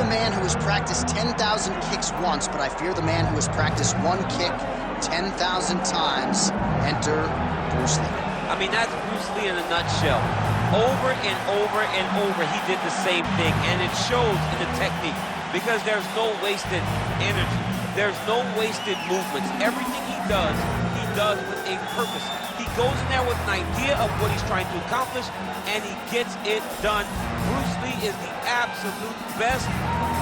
the man who has practiced 10,000 kicks once, but I fear the man who has practiced one kick 10,000 times. Enter Bruce Lee. I mean, that's Bruce Lee in a nutshell. Over and over and over, he did the same thing, and it shows in the technique because there's no wasted energy. There's no wasted movements. Everything he does with a purpose. He goes in there with an idea of what he's trying to accomplish, and he gets it done. Bruce Lee is the absolute best.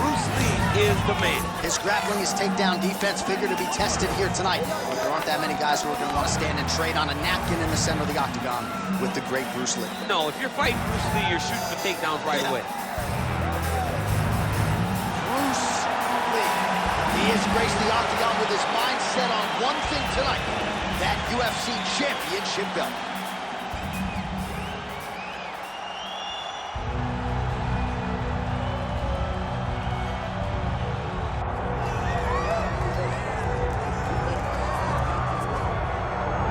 Bruce Lee is the man. His grappling, his takedown defense figure to be tested here tonight. But there aren't that many guys who are going to want to stand and trade on a napkin in the center of the octagon with the great Bruce Lee. No, if you're fighting Bruce Lee, you're shooting for takedowns right away. Bruce Lee. He has graced the octagon with his mind set on one thing tonight, that UFC championship belt.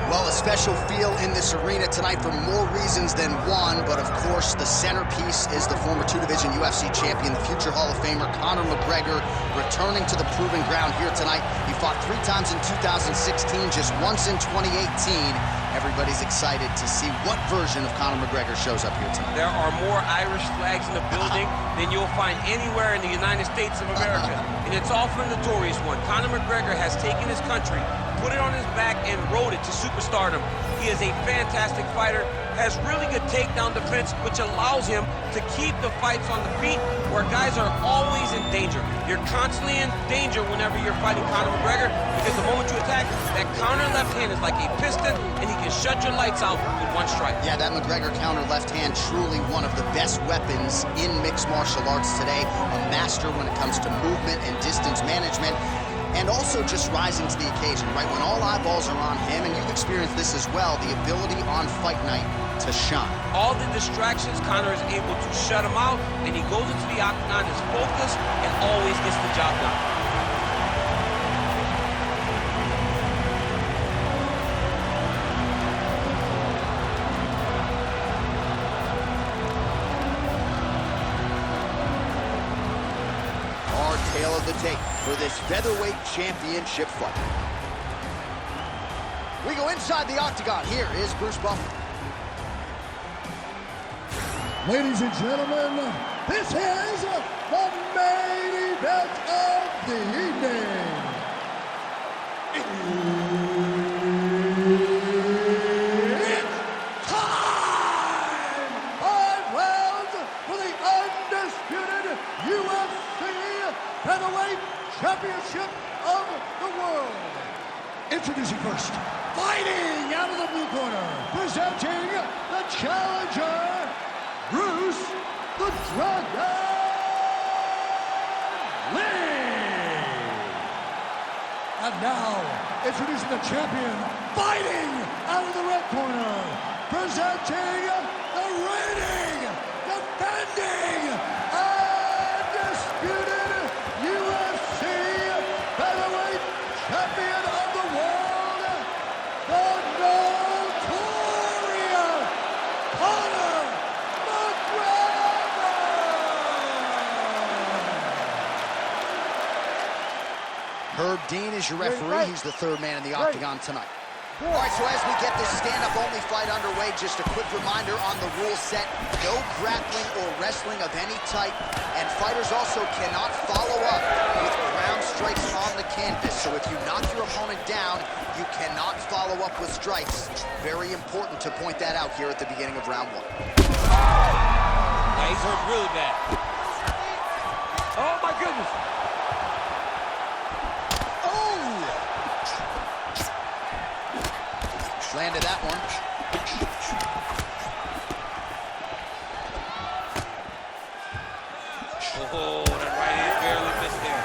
Well, a special feel in this arena tonight for more reasons than one, but of course the centerpiece is the former two-division UFC champion, the future Hall of Famer Conor McGregor, returning to the proving ground here tonight. He fought 3 times in 2016, just once in 2018. Everybody's excited to see what version of Conor McGregor shows up here tonight. There are more Irish flags in the building than you'll find anywhere in the United States of America, and it's all for the notorious one. Conor McGregor has taken his country, put it on his back, and rode it to superstardom. He is a fantastic fighter, has really good takedown defense, which allows him to keep the fights on the feet where guys are always in danger. You're constantly in danger whenever you're fighting Conor McGregor, because the moment you attack, that counter left hand is like a piston, and he can shut your lights out with one strike. Yeah, that McGregor counter left hand, truly one of the best weapons in mixed martial arts today. A master when it comes to movement and distance management. And also just rising to the occasion, right? When all eyeballs are on him, and you've experienced this as well, the ability on fight night to shine. All the distractions, Conor is able to shut him out, and he goes into the octagon as focused and always gets the job done. Tale of the tape for this featherweight championship fight. We go inside the octagon. Here is Bruce Buffer. Ladies and gentlemen, this is the main event of the evening. It's time! 5 rounds for the undisputed UFC Featherweight Championship of the world. Introducing first, fighting out of the blue corner, presenting the challenger, Bruce the Dragon Lee. And now, introducing the champion, fighting out of the red corner, presenting the reigning, defending, undisputed UFC Featherweight Champion of the world, the notorious Conor McGregor! Herb Dean is your referee. He's the 3rd man in the octagon tonight. All right, so as we get this stand-up only fight underway, just a quick reminder on the rule set: no grappling or wrestling of any type, and fighters also cannot follow up with ground strikes on the canvas. So if you knock your opponent down, you cannot follow up with strikes. Very important to point that out here at the beginning of round 1. Yeah, he's hurt really bad. Oh my goodness. Landed that one. Oh, that right hand barely missed there.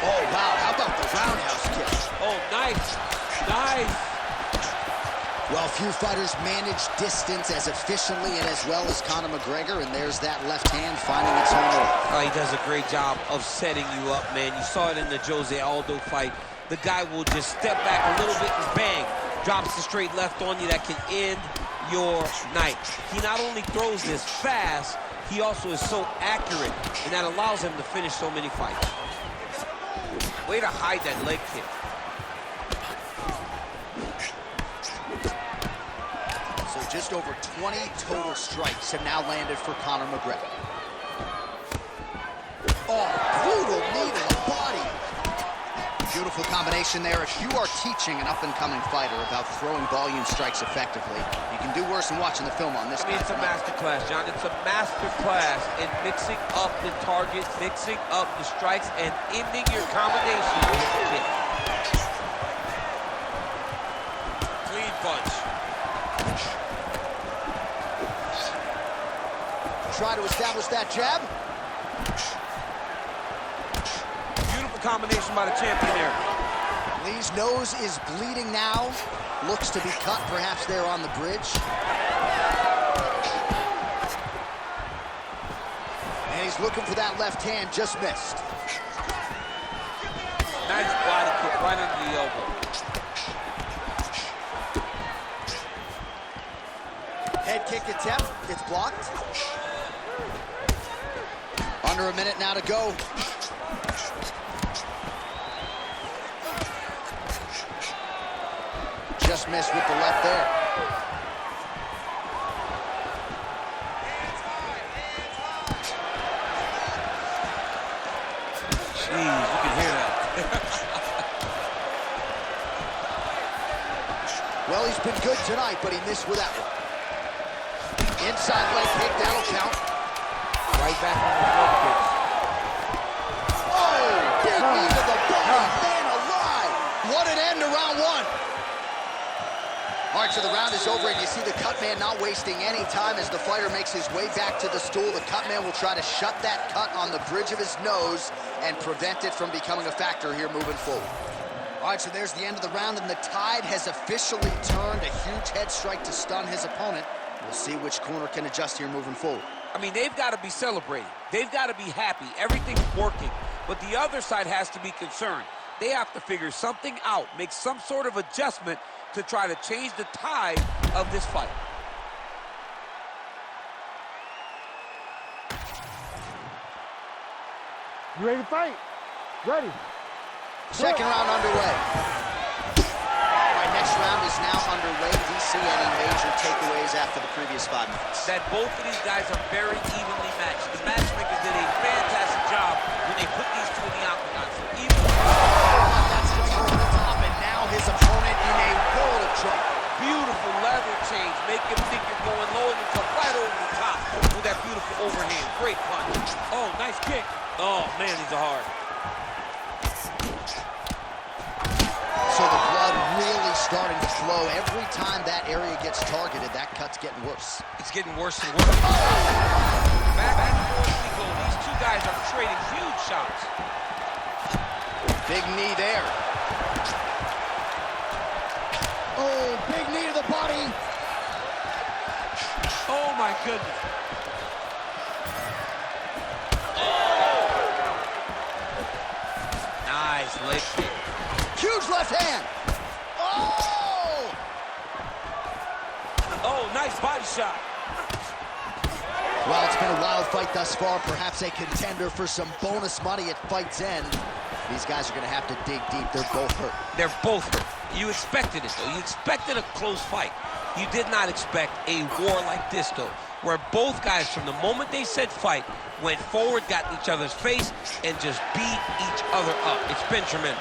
Oh, wow. How about the roundhouse kick? Oh, nice. Nice. Well, few fighters manage distance as efficiently and as well as Conor McGregor, and there's that left hand finding its home run. Oh, he does a great job of setting you up, man. You saw it in the Jose Aldo fight. The guy will just step back a little bit and bang, drops the straight left on you that can end your night. He not only throws this fast, he also is so accurate, and that allows him to finish so many fights. Way to hide that leg kick. So just over 20 total strikes have now landed for Conor McGregor. Oh, brutal knee to the body. Beautiful combination there. If you are teaching an up-and-coming fighter about throwing volume strikes effectively, you can do worse than watching the film on this. I mean, it's a master class, John. It's a master class in mixing up the target, mixing up the strikes, and ending your combination with a kick. Clean punch. Try to establish that jab. Beautiful combination by the champion there. Lee's nose is bleeding now. Looks to be cut, perhaps there on the bridge. And he's looking for that left hand, just missed. Nice body kick right under the elbow. Head kick attempt, it's blocked. Under a minute now to go. Just missed with the left there. Jeez, you can hear that. Well, he's been good tonight, but he missed with that one. Inside leg kick, that'll count. Right back on the front kicks. Oh, big knee to the body, man alive. What an end to round one. All right, so the round is over, and you see the cut man not wasting any time as the fighter makes his way back to the stool. The cut man will try to shut that cut on the bridge of his nose and prevent it from becoming a factor here moving forward. All right, so there's the end of the round, and the tide has officially turned. A huge head strike to stun his opponent. We'll see which corner can adjust here moving forward. I mean, they've got to be celebrating. They've got to be happy. Everything's working. But the other side has to be concerned. They have to figure something out, make some sort of adjustment to try to change the tide of this fight. You ready to fight? Ready. Second round underway. All right, next round is now underway. DC, any major takeaways after the previous 5 minutes? That both of these guys are very evenly matched. The matchmakers did a fantastic job when they put these two in the octagon. So even That's just over the top, and now his opponent in a world of trouble. beautiful lever change, make him think you're going low and you come right over the top with that beautiful overhand. Great punch. Oh, nice kick. Oh, man, these are hard. So the blood really starting to flow. Every time that area gets targeted, that cut's getting worse. It's getting worse and worse. Back and forth we go. These two guys are trading huge shots. Big knee there. Oh, big knee to the body. Oh, my goodness. Nice leg kick. Huge left hand. Oh! Oh, nice body shot. Well, it's been a wild fight thus far. Perhaps a contender for some bonus money at fight's end. These guys are going to have to dig deep. They're both hurt. They're both hurt. You expected it, though. You expected a close fight. You did not expect a war like this, though, where both guys, from the moment they said fight, went forward, got in each other's face, and just beat each other up. It's been tremendous.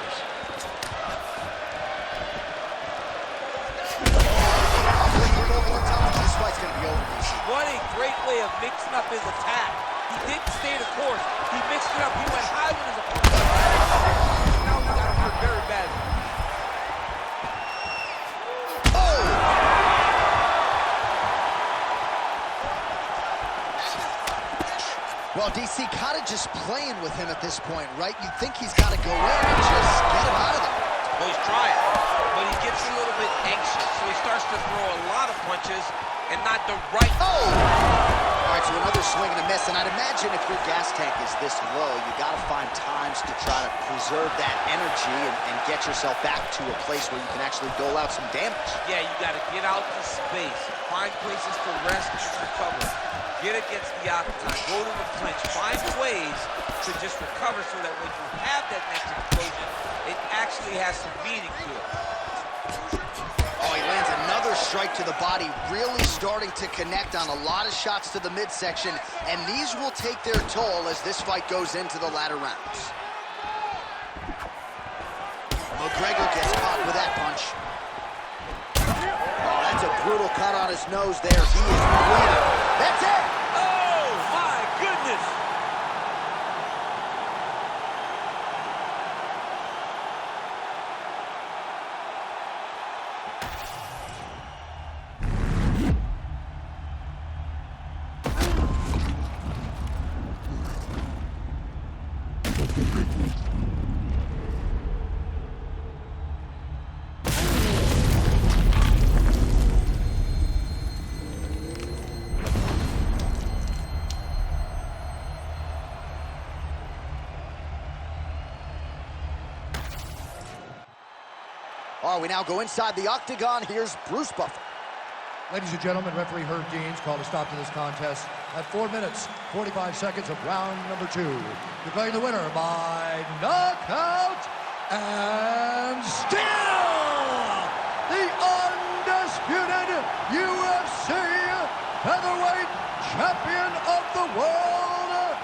This fight's going to be over, DC. What a great way of mixing up his attack. He didn't stay the course. He mixed it up. He went high with his opponent. Now he got hurt very badly. Oh! Well, DC kind of just playing with him at this point, right? You think he's got to go in and just get him out of there. Well, he's trying, but he gets a little bit anxious, so he starts to throw a lot of punches and not the right. Oh! All right, right, so another swing and a miss, and I'd imagine if your gas tank is this low, you got to find times to try to preserve that energy and get yourself back to a place where you can actually dole out some damage. Yeah, you got to get out to space, find places to rest and recover, get against the octagon, go to the clinch, find ways to just recover so that when you have that next explosion, it actually has some meaning to it. Oh, he lands another strike to the body, really starting to connect on a lot of shots to the midsection, and these will take their toll as this fight goes into the latter rounds. McGregor gets caught with that punch. Oh, that's a brutal cut on his nose there. He is bleeding. That's it! Oh, my goodness! Oh, we now go inside the octagon. Here's Bruce Buffer. Ladies and gentlemen, referee Herb Dean's called a stop to this contest at 4 minutes, 45 seconds of round number 2. Declaring the winner by knockout and still the undisputed UFC featherweight champion of the world,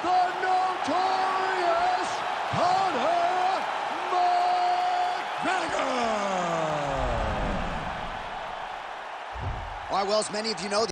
the notorious Conor McGregor. All right, well, as many of you know,